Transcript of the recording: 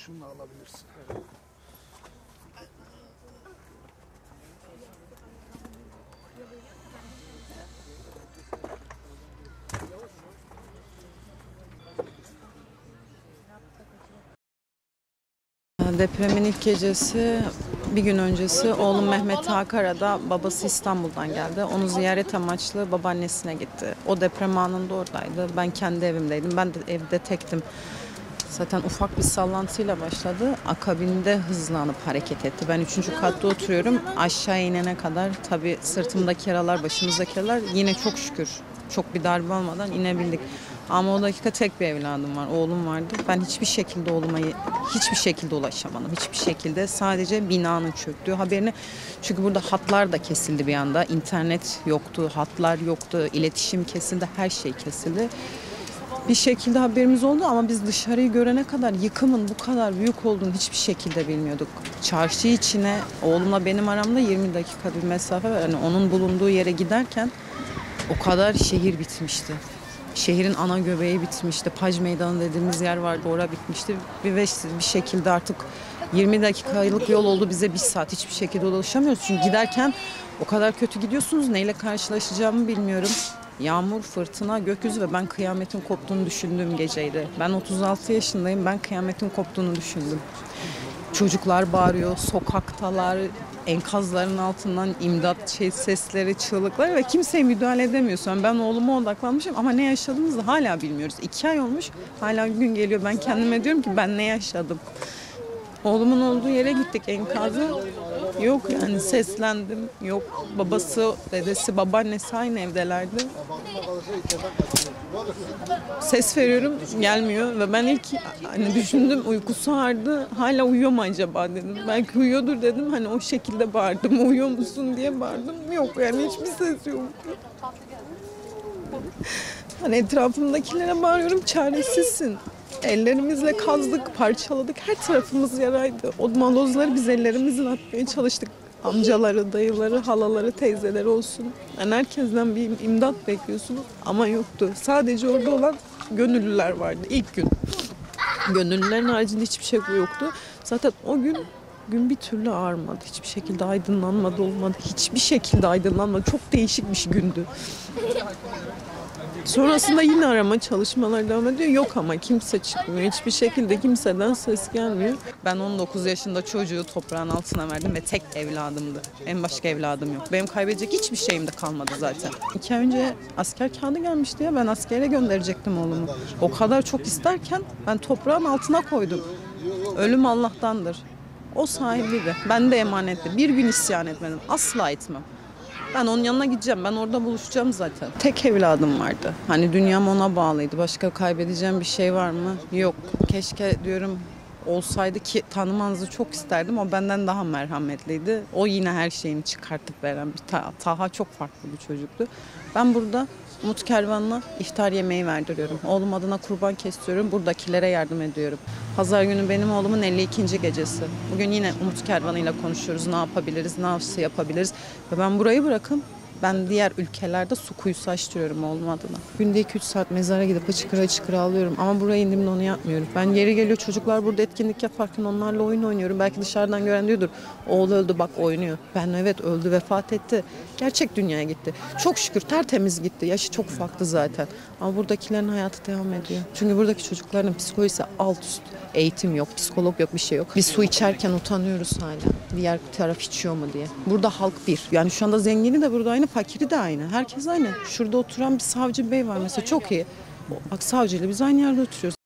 Şunu alabilirsin. Depremin ilk gecesi, bir gün öncesi oğlum Mehmet Hakara'da, babası İstanbul'dan geldi. Onu ziyaret amaçlı babaannesine gitti. O deprem anında oradaydı. Ben kendi evimdeydim. Ben de evde tektim. Zaten ufak bir sallantıyla başladı. Akabinde hızlanıp hareket etti. Ben 3. katta oturuyorum. Aşağı inene kadar tabii sırtımdaki yaralar, başımızdaki yaralar yine çok şükür çok bir darbe olmadan inebildik. Ama o dakika tek bir evladım var, oğlum vardı. Ben hiçbir şekilde oğluma hiçbir şekilde ulaşamadım. Hiçbir şekilde sadece binanın çöktüğü haberini. Çünkü burada hatlar da kesildi bir anda. İnternet yoktu, hatlar yoktu, iletişim kesildi, her şey kesildi. Bir şekilde haberimiz oldu ama biz dışarıyı görene kadar yıkımın bu kadar büyük olduğunu hiçbir şekilde bilmiyorduk. Çarşı içine oğlumla benim aramda 20 dakika bir mesafe var. Yani onun bulunduğu yere giderken o kadar şehir bitmişti. Şehrin ana göbeği bitmişti. Pac Meydanı dediğimiz yer vardı, orada bitmişti. Bir şekilde artık 20 dakikalık yol oldu bize 1 saat. Hiçbir şekilde ulaşamıyoruz. Çünkü giderken o kadar kötü gidiyorsunuz. Neyle karşılaşacağımı bilmiyorum. Yağmur, fırtına, gökyüzü ve ben kıyametin koptuğunu düşündüğüm geceydi. Ben 36 yaşındayım, ben kıyametin koptuğunu düşündüm. Çocuklar bağırıyor, sokaktalar, enkazların altından imdat sesleri, çığlıklar ve kimseye müdahale edemiyorsun. Ben oğluma odaklanmışım ama ne yaşadığımızı hala bilmiyoruz. 2 ay olmuş, hala gün geliyor. Ben kendime diyorum ki ben ne yaşadım? Oğlumun olduğu yere gittik, enkazı yok yani, seslendim, yok babası, dedesi, babaannesi aynı evdelerdi. Ses veriyorum, gelmiyor ve ben ilk hani düşündüm, uykusu ağırdı, hala uyuyor mu acaba dedim. Belki uyuyordur dedim, hani o şekilde bağırdım, uyuyor musun diye bağırdım, yok yani hiçbir ses yok. Hani etrafımdakilere bağırıyorum, çaresizsin. Ellerimizle kazdık, parçaladık. Her tarafımız yaraydı. O malozları biz ellerimizle atmaya çalıştık. Amcaları, dayıları, halaları, teyzeleri olsun. Yani herkesten bir imdat bekliyorsunuz ama yoktu. Sadece orada olan gönüllüler vardı ilk gün. Gönüllülerin haricinde hiçbir şey yoktu. Zaten o gün bir türlü ağarmadı. Hiçbir şekilde aydınlanmadı, olmadı. Hiçbir şekilde aydınlanmadı. Çok değişik bir gündü. Sonrasında yine arama çalışmaları devam ediyor. Yok ama kimse çıkmıyor. Hiçbir şekilde kimseden ses gelmiyor. Ben 19 yaşında çocuğu toprağın altına verdim ve tek evladımdı. En başka evladım yok. Benim kaybedecek hiçbir şeyim de kalmadı zaten. 2 ay önce asker kağıdı gelmişti ya. Ben askere gönderecektim oğlumu. O kadar çok isterken ben toprağın altına koydum. Ölüm Allah'tandır. O sahibiydi. Ben de emanetti. Bir gün isyan etmedim. Asla etmem. Ben onun yanına gideceğim. Ben orada buluşacağım zaten. Tek evladım vardı. Hani dünyam ona bağlıydı. Başka kaybedeceğim bir şey var mı? Yok. Keşke diyorum olsaydı ki tanımanızı çok isterdim. O benden daha merhametliydi. O yine her şeyini çıkartıp veren bir Taha çok farklı bir çocuktu. Ben burada Umut Kervan'la iftar yemeği verdiriyorum. Oğlum adına kurban kesiyorum. Buradakilere yardım ediyorum. Pazar günü benim oğlumun 52. gecesi. Bugün yine Umut Kervan'ıyla konuşuyoruz. Ne yapabiliriz, nasıl yapabiliriz. Ve ben burayı bırakın. Ben diğer ülkelerde su kuyusu açtırıyorum oğlum adına. Günde 2-3 saat mezara gidip hıçkıra hıçkıra ağlıyorum. Ama buraya indiğimde onu yapmıyorum. Ben yeri geliyor çocuklar burada etkinlik yaparken onlarla oyun oynuyorum. Belki dışarıdan gören diyordur. Oğlu öldü bak oynuyor. Ben evet öldü, vefat etti. Gerçek dünyaya gitti. Çok şükür tertemiz gitti. Yaşı çok ufaktı zaten. Ama buradakilerin hayatı devam ediyor. Çünkü buradaki çocukların psikolojisi alt üst. Eğitim yok, psikolog yok, bir şey yok. Biz su içerken utanıyoruz hala. Diğer taraf içiyor mu diye. Burada halk bir. Yani şu anda zengini de burada aynı, fakiri de aynı. Herkes aynı. Şurada oturan bir savcı bey var mesela, çok iyi. Bak savcıyla biz aynı yerde oturuyoruz.